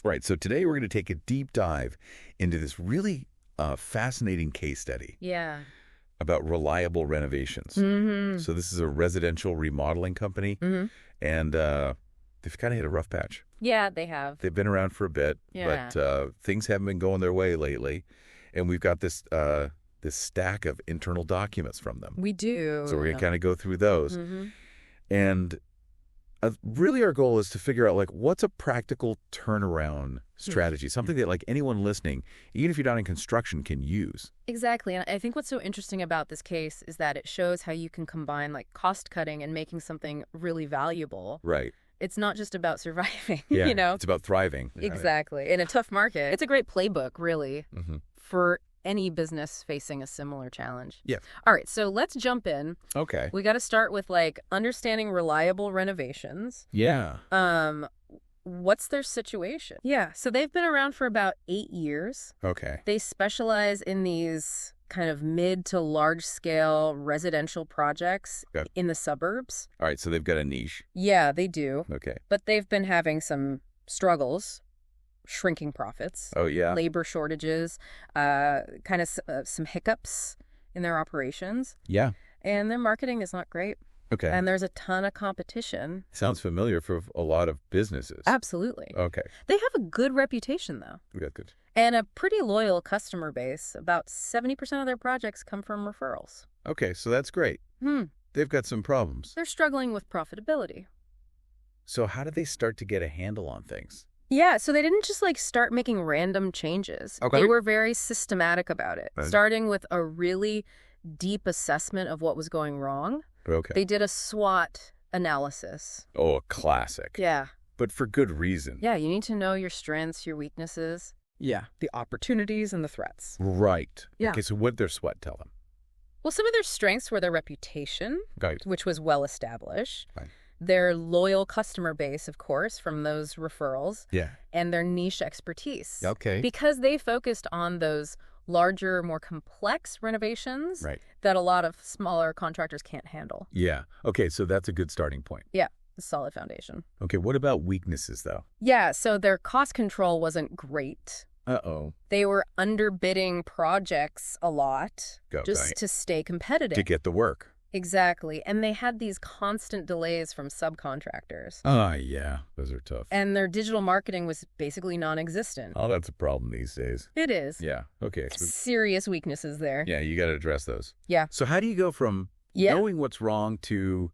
Right. So today we're going to take a deep dive into this really fascinating case study Yeah. about reliable renovations. Mm-hmm. So this is a residential remodeling company, Mm-hmm. and they've kind of hit a rough patch. Yeah, they have. They've been around for a bit, Yeah. but things haven't been going their way lately. And we've got this stack of internal documents from them. We do. So we're going to kind of go through those. Mm-hmm. And really our goal is to figure out, like, what's a practical turnaround strategy, something that, like, anyone listening, even if you're not in construction, can use. Exactly. And I think what's so interesting about this case is that it shows how you can combine, like, cost cutting and making something really valuable. Right. It's not just about surviving, Yeah, you know? it's about thriving. Exactly. In a tough market. It's a great playbook, really, Mm-hmm. for any business facing a similar challenge. Yeah. All right, so let's jump in. Okay. We got to start with, like, understanding reliable renovations. Yeah. What's their situation? Yeah, so they've been around for about 8 years. Okay. They specialize in these kind of mid to large scale residential projects Got it. in the suburbs. All right, so they've got a niche. Yeah, they do. Okay. But they've been having some struggles, shrinking profits, Oh, yeah? labor shortages, some hiccups in their operations. Yeah. And their marketing is not great. Okay. And there's a ton of competition. Sounds familiar for a lot of businesses. Absolutely. Okay. They have a good reputation, though. Good. And a pretty loyal customer base. About 70% of their projects come from referrals. Okay, so that's great. They've got some problems. They're struggling with profitability. So how did they start to get a handle on things? Yeah, so they didn't just, like, start making random changes. Okay. They were very systematic about it, Right. starting with a really deep assessment of what was going wrong. Okay. They did a SWOT analysis. Oh, a classic. Yeah. But for good reason. Yeah, you need to know your strengths, your weaknesses. Yeah, the opportunities and the threats. Right. Yeah. Okay, so what did their sweat tell them? Well, some of their strengths were their reputation, Right. which was well established. Right. Their loyal customer base, of course, from those referrals. Yeah. And their niche expertise. Okay. Because they focused on those larger, more complex renovations Right. that a lot of smaller contractors can't handle. Yeah. Okay, so that's a good starting point. Yeah, a solid foundation. Okay, what about weaknesses, though? Yeah, so their cost control wasn't great. Uh-oh. They were underbidding projects a lot just Okay. to stay competitive. To get the work. Exactly. And they had these constant delays from subcontractors. Oh, yeah. Those are tough. And their digital marketing was basically non-existent. Oh, that's a problem these days. It is. Yeah. Okay. So, Serious weaknesses there. yeah, you got to address those. Yeah. So how do you go from Yeah. knowing what's wrong to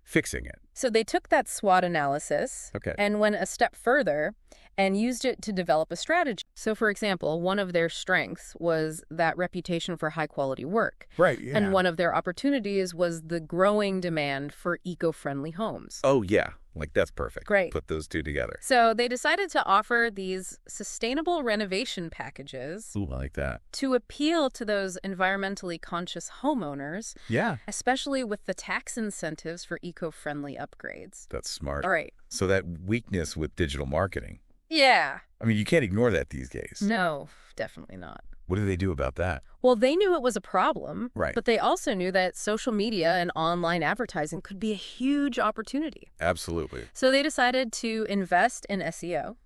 fixing it? So they took that SWOT analysis Okay. and went a step further and used it to develop a strategy. So, for example, one of their strengths was that reputation for high-quality work. Right, yeah. And one of their opportunities was the growing demand for eco-friendly homes. Oh, yeah. Like, that's perfect. Great. Put those two together. So they decided to offer these sustainable renovation packages Ooh, I like that. to appeal to those environmentally conscious homeowners, Yeah. especially with the tax incentives for eco-friendly upgrades. That's smart. All right. So that weakness with digital marketing, Yeah. I mean, you can't ignore that these days. No, definitely not. What do they do about that? Well, they knew it was a problem, Right. but they also knew that social media and online advertising could be a huge opportunity. Absolutely. So they decided to invest in SEO,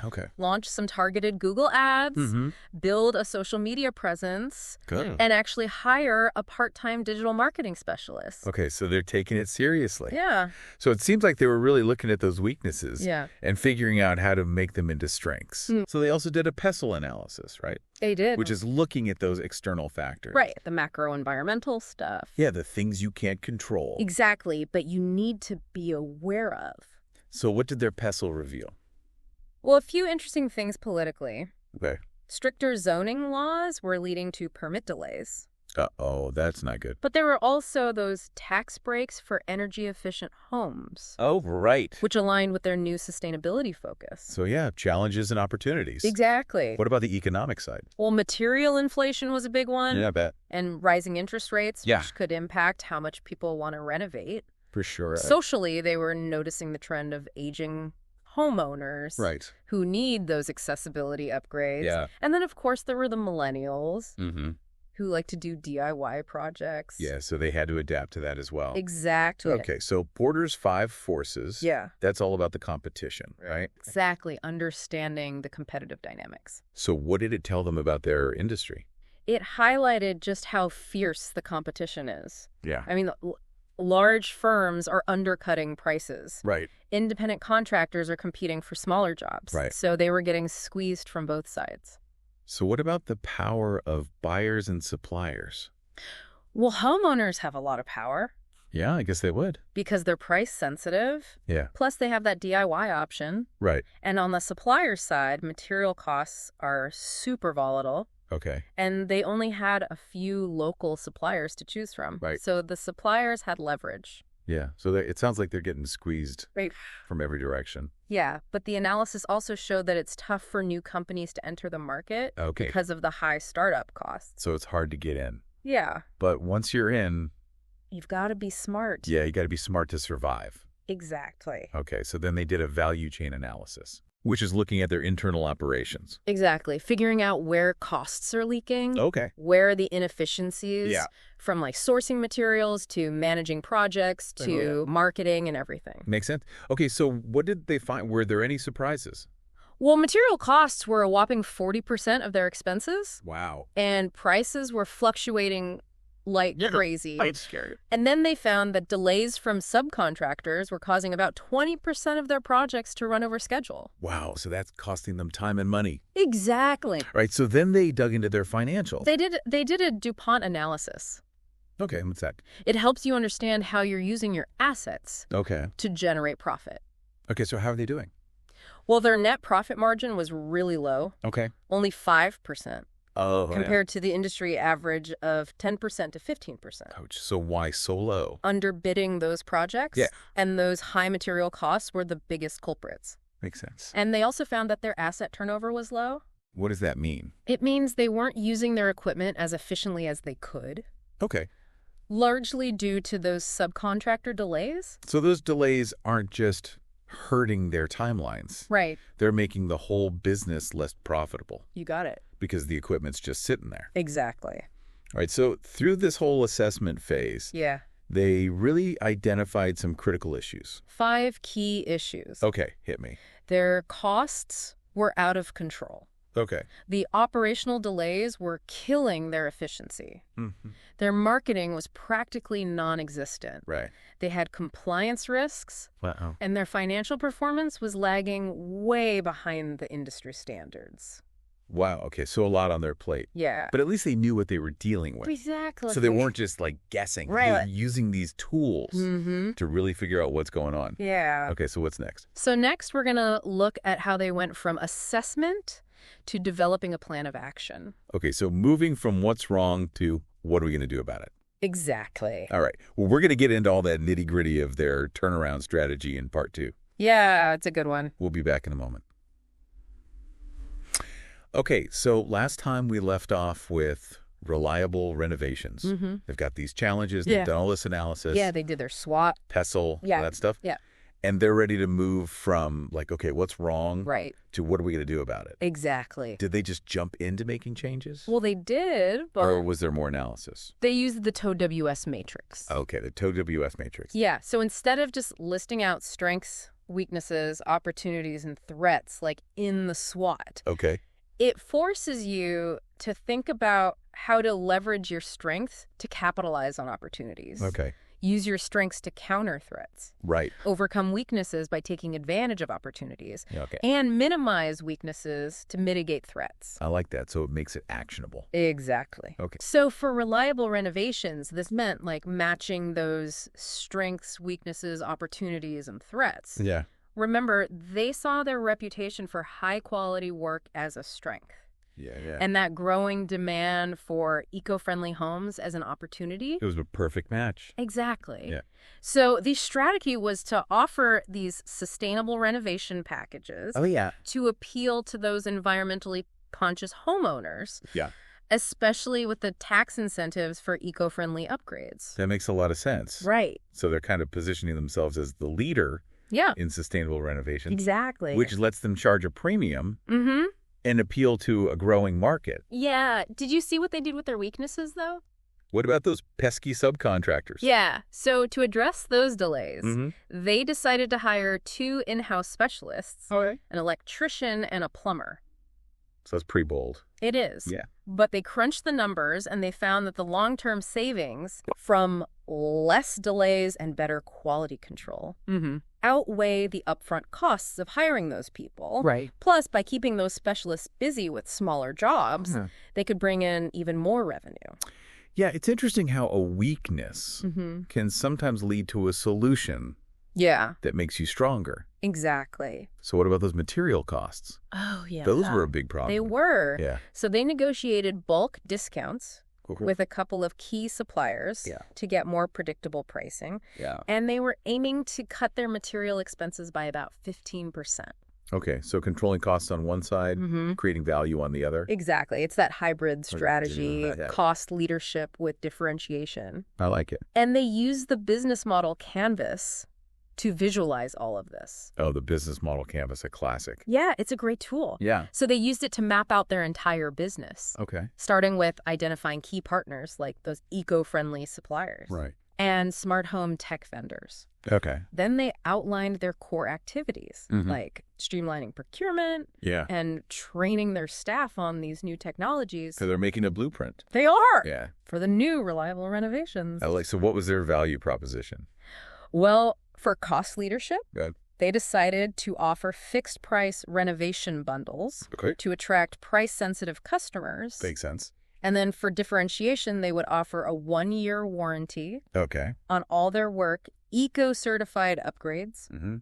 Okay. launch some targeted Google ads, Mm-hmm. build a social media presence, Good. and actually hire a part-time digital marketing specialist. Okay, so they're taking it seriously. Yeah. So it seems like they were really looking at those weaknesses Yeah. and figuring out how to make them into strengths. So they also did a PESTLE analysis, right? They did. Which is looking at those external factors. right, the macro environmental stuff. Yeah, the things you can't control. Exactly, but you need to be aware of. So what did their PESTLE reveal? Well, a few interesting things politically. Okay. Stricter zoning laws were leading to permit delays. Uh-oh, that's not good. But there were also those tax breaks for energy-efficient homes, Oh, right. which aligned with their new sustainability focus. So yeah, challenges and opportunities. Exactly. What about the economic side? Well, material inflation was a big one, Yeah, I bet. and rising interest rates, Yeah. which could impact how much people want to renovate. For sure. Socially, they were noticing the trend of aging homeowners Right. who need those accessibility upgrades. Yeah. And then, of course, there were the millennials. Mm-hmm. who like to do DIY projects. Yeah, so they had to adapt to that as well. Exactly. Okay, so Porter's 5 forces. Yeah. That's all about the competition, right? Exactly. Understanding the competitive dynamics. So what did it tell them about their industry? It highlighted just how fierce the competition is. Yeah. I mean, large firms are undercutting prices. Right. Independent contractors are competing for smaller jobs. Right. So they were getting squeezed from both sides. So what about the power of buyers and suppliers? Well, homeowners have a lot of power Yeah, I guess they would. because they're price sensitive. Yeah. Plus, they have that DIY option. Right. And on the supplier side, material costs are super volatile. Okay. And they only had a few local suppliers to choose from. Right. So the suppliers had leverage. Yeah. So it sounds like they're getting squeezed Right. from every direction. Yeah, but the analysis also showed that it's tough for new companies to enter the market Okay. because of the high startup costs. So it's hard to get in. Yeah. But once you're in, You've got to be smart. yeah, you got to be smart to survive. Exactly. Okay. So then they did a value chain analysis, which is looking at their internal operations. Exactly. Figuring out where costs are leaking, Okay. where are the inefficiencies, Yeah. from like sourcing materials to managing projects to marketing and everything. Makes sense. Okay. So what did they find? Were there any surprises? Well, material costs were a whopping 40% of their expenses, Wow. and prices were fluctuating like crazy. It's scary. And then they found that delays from subcontractors were causing about 20% of their projects to run over schedule. Wow. So that's costing them time and money. Exactly. All right. So then they dug into their financials. They did a DuPont analysis. Okay. What's that? It helps you understand how you're using your assets Okay. to generate profit. Okay. So how are they doing? Well, their net profit margin was really low, Okay. only 5%, Oh, compared to the industry average of 10% to 15%. Coach. So why so low? Underbidding those projects, Yeah. and those high material costs were the biggest culprits. Makes sense. And they also found that their asset turnover was low. What does that mean? It means they weren't using their equipment as efficiently as they could, Okay. largely due to those subcontractor delays. So those delays aren't just hurting their timelines. Right. They're making the whole business less profitable You got it. because the equipment's just sitting there. Exactly. All right. So through this whole assessment phase, Yeah. they really identified some critical issues. 5 key issues. Okay. Hit me. Their costs were out of control. Okay. The operational delays were killing their efficiency. Mm-hmm. Their marketing was practically non-existent. Right. They had compliance risks, Wow. and their financial performance was lagging way behind the industry standards. Wow. Okay. So a lot on their plate. Yeah. But at least they knew what they were dealing with. Exactly. So they weren't just like guessing. Right. They were using these tools to really figure out what's going on. Yeah. Okay. So what's next? So next, we're going to look at how they went from assessment to developing a plan of action. Okay. So moving from what's wrong to what are we going to do about it? Exactly. All right. Well, we're going to get into all that nitty gritty of their turnaround strategy in part 2. Yeah, it's a good one. We'll be back in a moment. Okay. So last time we left off with reliable renovations. Mm-hmm. They've got these challenges. Yeah. They've done all this analysis. Yeah, they did their SWOT. PESTLE, Yeah. all that stuff. Yeah. And they're ready to move from like, okay, what's wrong Right. to what are we going to do about it? Exactly. Did they just jump into making changes? Well, they did, but Or was there more analysis? they used the TOW-WS matrix. Okay, the TOW-WS matrix. Yeah, so instead of just listing out strengths, weaknesses, opportunities, and threats like in the SWOT, Okay. it forces you to think about how to leverage your strengths to capitalize on opportunities. Okay. Use your strengths to counter threats. Right. Overcome weaknesses by taking advantage of opportunities. Yeah, okay. And minimize weaknesses to mitigate threats. I like that. So it makes it actionable. Exactly. Okay. So for reliable renovations, this meant like matching those strengths, weaknesses, opportunities, and threats. Yeah. Remember, they saw their reputation for high-quality work as a strength. Yeah, yeah. And that growing demand for eco-friendly homes as an opportunity. It was a perfect match. Exactly. Yeah. So the strategy was to offer these sustainable renovation packages yeah. to appeal to those environmentally conscious homeowners. Yeah. Especially with the tax incentives for eco-friendly upgrades. That makes a lot of sense. Right. So they're kind of positioning themselves as the leader Yeah. in sustainable renovations. Exactly. Which lets them charge a premium Mm-hmm. and appeal to a growing market. Yeah. Did you see what they did with their weaknesses, though? What about those pesky subcontractors? Yeah. So to address those delays, Mm-hmm. they decided to hire 2 in-house specialists, Okay. an electrician and a plumber. So that's pretty bold. It is. Yeah. But they crunched the numbers and they found that the long-term savings from less delays and better quality control outweigh the upfront costs of hiring those people. Right. Plus, by keeping those specialists busy with smaller jobs, they could bring in even more revenue. Yeah, it's interesting how a weakness can sometimes lead to a solution Yeah, that makes you stronger. exactly. So what about those material costs? Oh, yeah. Those were a big problem. They were. Yeah. So they negotiated bulk discounts Cool. with a couple of key suppliers to get more predictable pricing. Yeah. And they were aiming to cut their material expenses by about 15%. Okay, so controlling costs on one side, creating value on the other. Exactly. It's that hybrid didn't know strategy, that. cost leadership with differentiation. I like it. And they used the business model canvas to visualize all of this. Oh, the business model canvas, a classic. Yeah, it's a great tool. Yeah. So they used it to map out their entire business, Okay. starting with identifying key partners like those eco-friendly suppliers Right. and smart home tech vendors. Okay. Then they outlined their core activities, Mhm. like streamlining procurement Yeah. and training their staff on these new technologies. So they're making a blueprint. They are Yeah. for the new reliable renovations. I like. So what was their value proposition? Well, for cost leadership, Good. they decided to offer fixed price renovation bundles Okay. to attract price-sensitive customers. Makes sense. And then for differentiation, they would offer a 1-year warranty Okay. on all their work, eco-certified upgrades, Mm-hmm.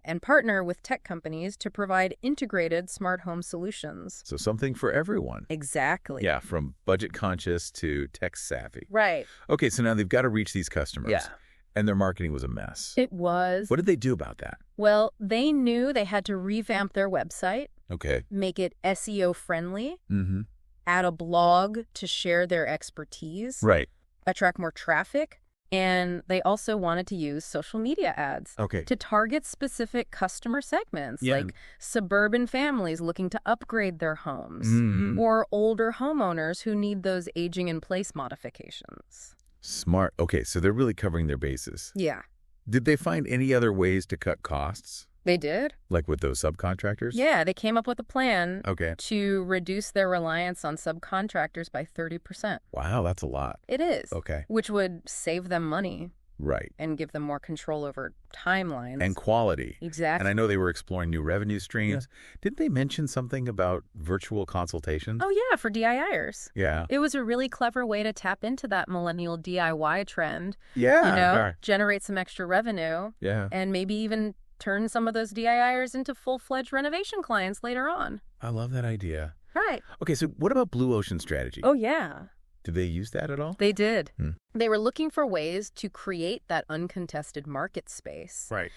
and partner with tech companies to provide integrated smart home solutions. So something for everyone. Exactly. Yeah, from budget conscious to tech savvy. Right. Okay, so now they've got to reach these customers. Yeah. And their marketing was a mess. It was. What did they do about that? Well, they knew they had to revamp their website, Okay. make it SEO friendly, Mm-hmm. add a blog to share their expertise, Right. attract more traffic, and they also wanted to use social media ads Okay. to target specific customer segments, Yeah. like suburban families looking to upgrade their homes, Mhm. or older homeowners who need those aging-in-place modifications. Smart. Okay, so they're really covering their bases. Yeah, Did they find any other ways to cut costs? they did. Like with those subcontractors? Yeah, they came up with a plan Okay. to reduce their reliance on subcontractors by 30%. Wow, that's a lot. It is. Okay. Which would save them money Right. and give them more control over timelines. And quality. Exactly. And I know they were exploring new revenue streams. Didn't they mention something about virtual consultations? Oh, yeah, for DIYers. Yeah. It was a really clever way to tap into that millennial DIY trend, Yeah. generate some extra revenue, Yeah. and maybe even turn some of those DIYers into full-fledged renovation clients later on. I love that idea. Right. Okay, so what about Blue Ocean strategy? Oh, yeah. Did they use that at all? They did. Hmm. They were looking for ways to create that uncontested market space, Right.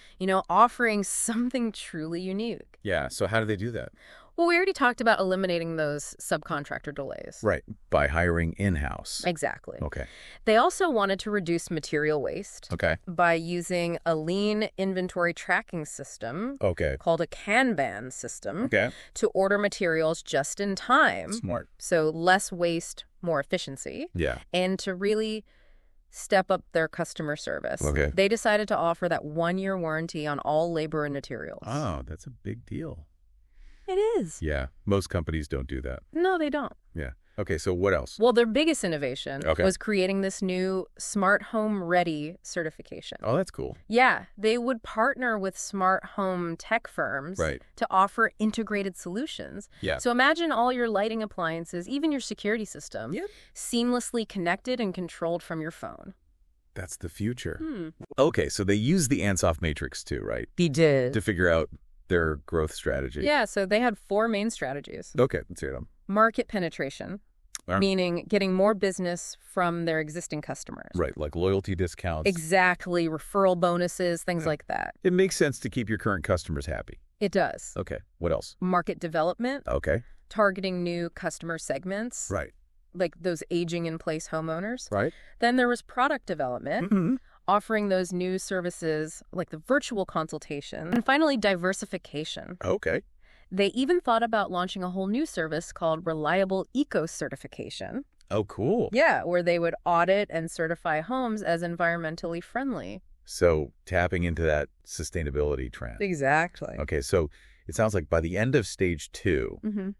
offering something truly unique. Yeah, so how do they do that? Well, we already talked about eliminating those subcontractor delays. Right, by hiring in-house. Exactly. Okay. They also wanted to reduce material waste Okay. by using a lean inventory tracking system Okay. called a Kanban system Okay. to order materials just in time. Smart. So less waste, more efficiency, Yeah. and to really step up their customer service. Okay. They decided to offer that 1-year warranty on all labor and materials. Oh, that's a big deal. It is. Yeah, most companies don't do that. No, they don't. Yeah. Okay, so what else? Well, their biggest innovation Okay. was creating this new Smart Home Ready certification. Oh, that's cool. Yeah, they would partner with smart home tech firms Right. to offer integrated solutions. Yeah. So imagine all your lighting appliances, even your security system, Yep. seamlessly connected and controlled from your phone. That's the future. Hmm. Okay, so they use the Ansoff matrix too, right? He did. To figure out their growth strategy. Yeah, so they had 4 main strategies. Okay, let's hear them. Market penetration, meaning getting more business from their existing customers. Right, like loyalty discounts. Exactly, referral bonuses, things like that. It makes sense to keep your current customers happy. It does. Okay, what else? Market development, Okay. targeting new customer segments, Right. like those aging-in-place homeowners. Right. Then there was product development, Mm-hmm. offering those new services like the virtual consultation. And finally, diversification. Okay. They even thought about launching a whole new service called Reliable Eco Certification. Oh, cool. Yeah, where they would audit and certify homes as environmentally friendly. So tapping into that sustainability trend. Exactly. Okay, so it sounds like by the end of stage 2,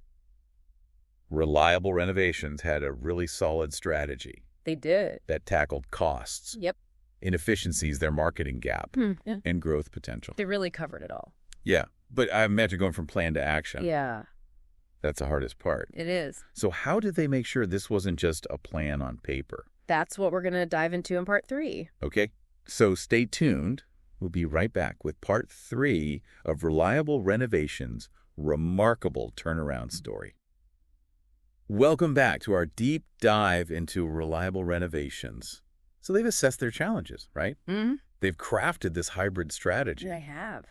Reliable Renovations had a really solid strategy They did. that tackled costs, Yep. inefficiencies, their marketing gap, Yeah. and growth potential. They really covered it all. Yeah, but I imagine going from plan to action. Yeah, That's the hardest part. it is. So how did they make sure this wasn't just a plan on paper? That's what we're going to dive into in part 3. Okay, so stay tuned. We'll be right back with part 3 of Reliable Renovations' remarkable turnaround story. Welcome back to our deep dive into Reliable Renovations. So they've assessed their challenges, right? Mm-hmm. They've crafted this hybrid strategy. I have.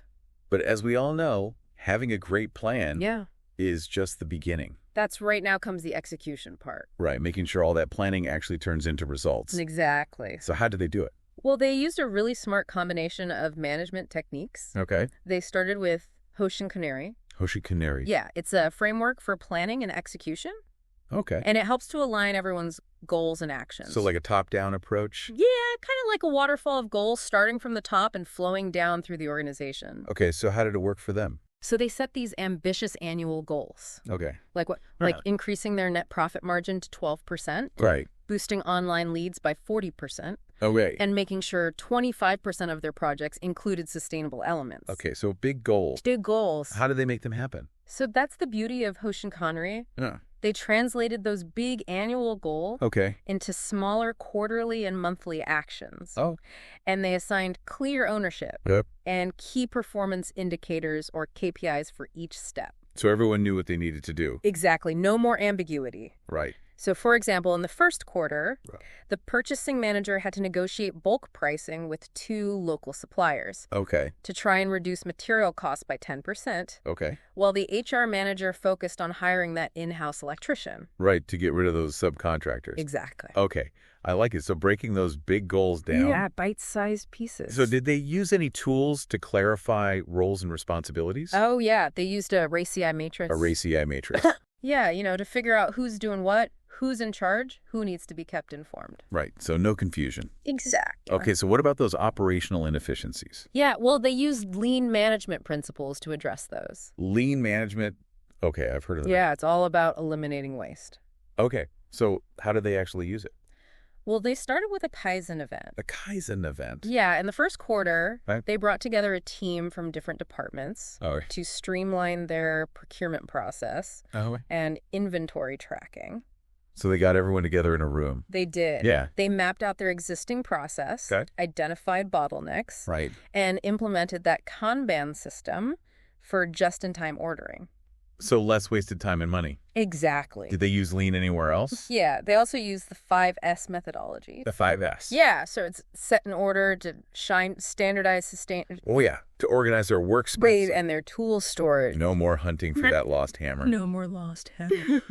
But as we all know, having a great plan is just the beginning. That's right now comes the execution part. Right, making sure all that planning actually turns into results. Exactly. So how did they do it? Well, they used a really smart combination of management techniques. Okay. They started with Hoshin Kanri. Hoshin Kanri. Yeah, it's a framework for planning and execution, Okay. and it helps to align everyone's goals and actions. So like a top-down approach? Yeah, kind of like a waterfall of goals starting from the top and flowing down through the organization. Okay, so how did it work for them? So they set these ambitious annual goals. Okay. Like what? Yeah. Like increasing their net profit margin to 12%, Right. boosting online leads by 40%, Okay. and making sure 25% of their projects included sustainable elements. Okay, so big goals. Big goals. How did they make them happen? So that's the beauty of Hoshin Kanri. Yeah. They translated those big annual goals Okay. into smaller quarterly and monthly actions. Oh. And they assigned clear ownership Yep. and key performance indicators or KPIs for each step. So everyone knew what they needed to do. Exactly. No more ambiguity. Right. So, for example, in the first quarter, Right. the purchasing manager had to negotiate bulk pricing with 2 local suppliers Okay. to try and reduce material costs by 10%, Okay. while the HR manager focused on hiring that in-house electrician. Right, to get rid of those subcontractors. Exactly. Okay. I like it. So breaking those big goals down. Yeah, bite-sized pieces. So did they use any tools to clarify roles and responsibilities? Oh, yeah. They used a RACI matrix. A RACI matrix. Yeah, to figure out who's doing what, who's in charge, who needs to be kept informed. Right. So no confusion. Exactly. Okay. So what about those operational inefficiencies? Yeah, well, they used lean management principles to address those. Lean management. Okay. I've heard of that. Yeah, it's all about eliminating waste. Okay. So how did they actually use it? Well, they started with a Kaizen event. A Kaizen event. Yeah, in the first quarter, Right. they brought together a team from different departments Oh. to streamline their procurement process Oh. and inventory tracking. So they got everyone together in a room. They did. Yeah. They mapped out their existing process, Okay. identified bottlenecks, Right. and implemented that Kanban system for just-in-time ordering. So less wasted time and money. Exactly. Did they use lean anywhere else? Yeah, they also use the 5S methodology. The 5S. Yeah, so it's set in order to standardize, sustain, Oh, yeah. To organize their workspace. and their tool storage. No more hunting for that lost hammer. No more lost hammer.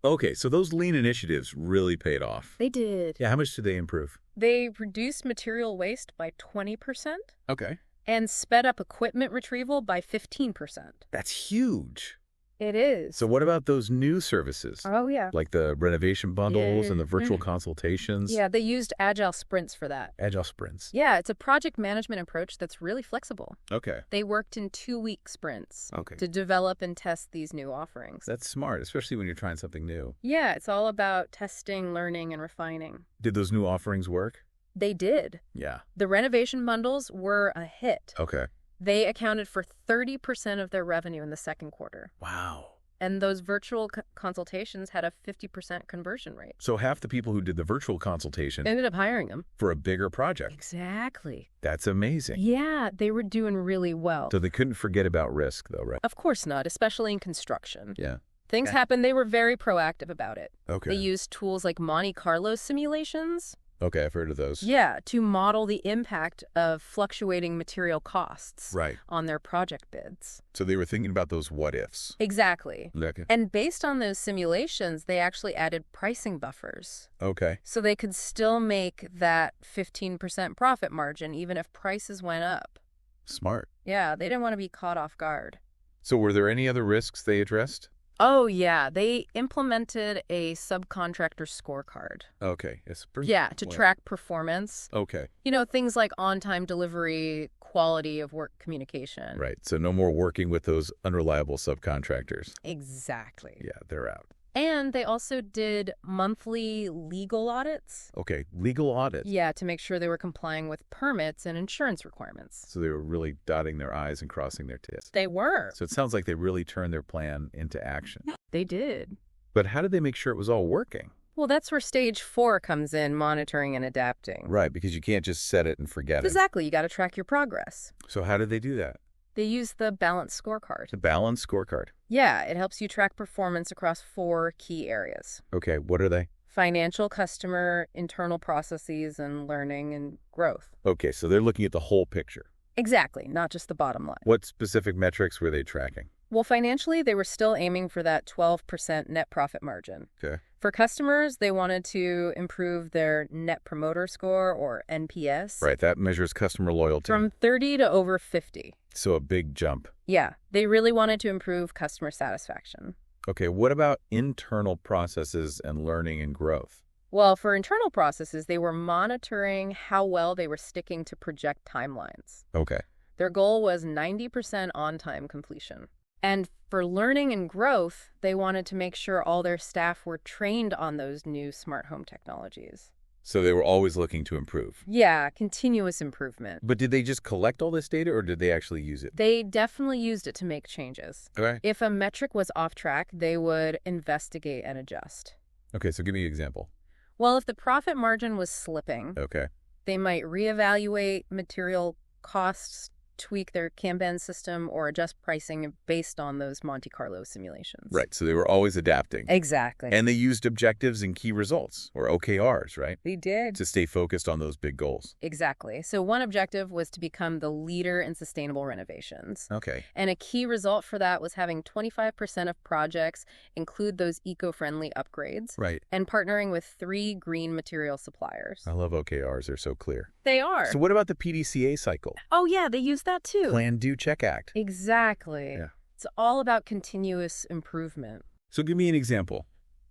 Okay, so those lean initiatives really paid off. They did. Yeah, how much did they improve? They reduced material waste by 20% Okay. and sped up equipment retrieval by 15%. That's huge. It is. So what about those new services? Oh, yeah. Like the renovation bundles Yeah. and the virtual consultations? Yeah, they used agile sprints for that. Agile sprints. Yeah, it's a project management approach that's really flexible. Okay. They worked in 2-week sprints Okay. to develop and test these new offerings. That's smart, especially when you're trying something new. Yeah, it's all about testing, learning, and refining. Did those new offerings work? They did. Yeah. The renovation bundles were a hit. Okay. They accounted for 30% of their revenue in the second quarter. Wow. And those virtual consultations had a 50% conversion rate. So half the people who did the virtual consultation Ended up hiring them. for a bigger project. Exactly. That's amazing. Yeah, they were doing really well. So they couldn't forget about risk, though, right? Of course not, especially in construction. Yeah. Things happen. They were very proactive about it. Okay. They used tools like Monte Carlo simulations. Okay, I've heard of those. Yeah, to model the impact of fluctuating material costs Right. on their project bids. So they were thinking about those what-ifs. Exactly. Okay. And based on those simulations, they actually added pricing buffers. Okay. So they could still make that 15% profit margin even if prices went up. Smart. Yeah, they didn't want to be caught off guard. So were there any other risks they addressed? Oh, yeah. They implemented a subcontractor scorecard. Okay. Yeah, to track performance. Okay. Things like on-time delivery, quality of work communication. Right. So no more working with those unreliable subcontractors. Exactly. Yeah, they're out. And they also did monthly legal audits. Okay. Legal audit. Yeah, to make sure they were complying with permits and insurance requirements. So they were really dotting their I's and crossing their T's. They were. So it sounds like they really turned their plan into action. They did. But how did they make sure it was all working? Well, that's where stage 4 comes in, monitoring and adapting. Right, because you can't just set it and forget it. Exactly. You got to track your progress. So how did they do that? They use the balanced scorecard. The balanced scorecard. Yeah, it helps you track performance across 4 key areas. Okay, what are they? Financial, customer, internal processes, and learning and growth. Okay, so they're looking at the whole picture. Exactly, not just the bottom line. What specific metrics were they tracking? Well, financially, they were still aiming for that 12% net profit margin. Okay. For customers, they wanted to improve their Net Promoter Score, or NPS. Right, that measures customer loyalty. From 30 to over 50. So a big jump. Yeah, they really wanted to improve customer satisfaction. Okay, what about internal processes and learning and growth? Well, for internal processes, they were monitoring how well they were sticking to project timelines. Okay. Their goal was 90% on-time completion. And for learning and growth, they wanted to make sure all their staff were trained on those new smart home technologies. So they were always looking to improve. Yeah, continuous improvement. But did they just collect all this data or did they actually use it? They definitely used it to make changes. Okay. If a metric was off track, they would investigate and adjust. Okay, so give me an example. Well, if the profit margin was slipping, Okay. they might reevaluate material costs, tweak their Kanban system, or adjust pricing based on those Monte Carlo simulations. Right, so they were always adapting. Exactly. And they used objectives and key results, or OKRs, right? They did. To stay focused on those big goals. Exactly. So one objective was to become the leader in sustainable renovations. Okay. And a key result for that was having 25% of projects include those eco-friendly upgrades. Right. And partnering with 3 green material suppliers. I love OKRs. They're so clear. They are. So what about the PDCA cycle? Oh, yeah, they use that too. Plan, Do, Check, Act. Exactly. Yeah. It's all about continuous improvement. So give me an example.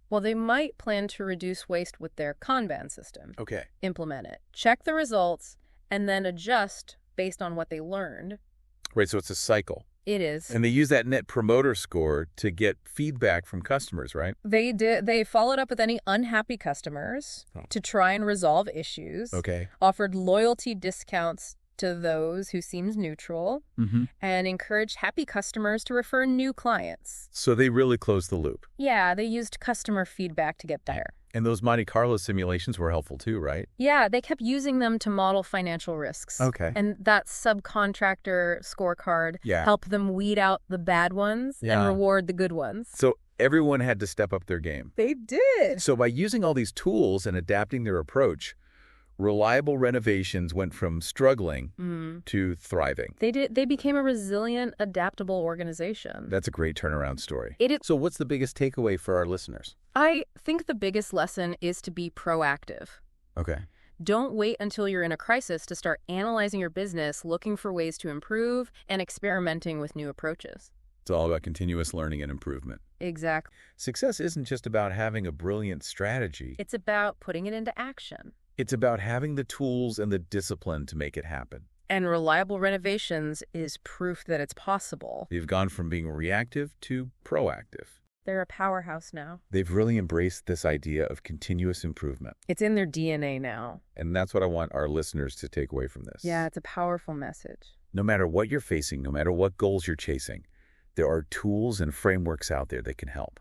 Well, they might plan to reduce waste with their Kanban system. Okay. Implement it. Check the results, and then adjust based on what they learned. Right, so it's a cycle. It is. And they use that Net Promoter Score to get feedback from customers, right? They did. They followed up with any unhappy customers to try and resolve issues. Okay. Offered loyalty discounts to those who seemed neutral, and encouraged happy customers to refer new clients. So they really closed the loop. Yeah, they used customer feedback to get better. And those Monte Carlo simulations were helpful too, right? Yeah, they kept using them to model financial risks. Okay. And that subcontractor scorecard Yeah. helped them weed out the bad ones Yeah. and reward the good ones. So everyone had to step up their game. They did. So by using all these tools and adapting their approach, Reliable Renovations went from struggling to thriving. They became a resilient, adaptable organization. That's a great turnaround story. It is. So what's the biggest takeaway for our listeners? I think the biggest lesson is to be proactive. Okay. Don't wait until you're in a crisis to start analyzing your business, looking for ways to improve, and experimenting with new approaches. It's all about continuous learning and improvement. Exactly. Success isn't just about having a brilliant strategy. It's about putting it into action. It's about having the tools and the discipline to make it happen. And Reliable Renovations is proof that it's possible. They've gone from being reactive to proactive. They're a powerhouse now. They've really embraced this idea of continuous improvement. It's in their DNA now. And that's what I want our listeners to take away from this. Yeah, it's a powerful message. No matter what you're facing, no matter what goals you're chasing, there are tools and frameworks out there that can help.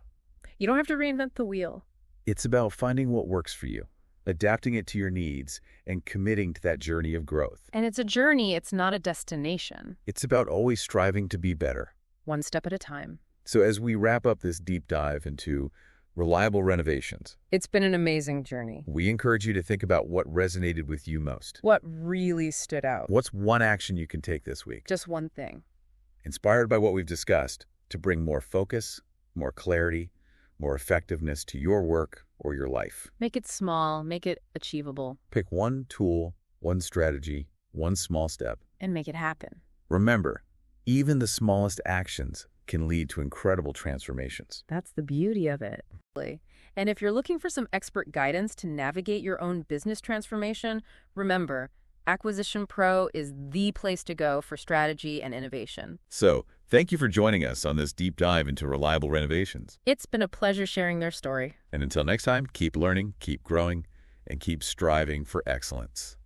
You don't have to reinvent the wheel. It's about finding what works for you, adapting it to your needs, and committing to that journey of growth. And it's a journey, it's not a destination. It's about always striving to be better. One step at a time. So as we wrap up this deep dive into Reliable Renovations, It's been an amazing journey. we encourage you to think about what resonated with you most. What really stood out? What's one action you can take this week? Just one thing. Inspired by what we've discussed, to bring more focus, more clarity, more effectiveness to your work or your life. Make it small, make it achievable, Pick one tool, one strategy, one small step. and make it happen. Remember, even the smallest actions can lead to incredible transformations. That's the beauty of it. And if you're looking for some expert guidance to navigate your own business transformation, remember, Acquisition Pro is the place to go for strategy and innovation. So, thank you for joining us on this deep dive into reliable renovations. It's been a pleasure sharing their story. And until next time, keep learning, keep growing, and keep striving for excellence.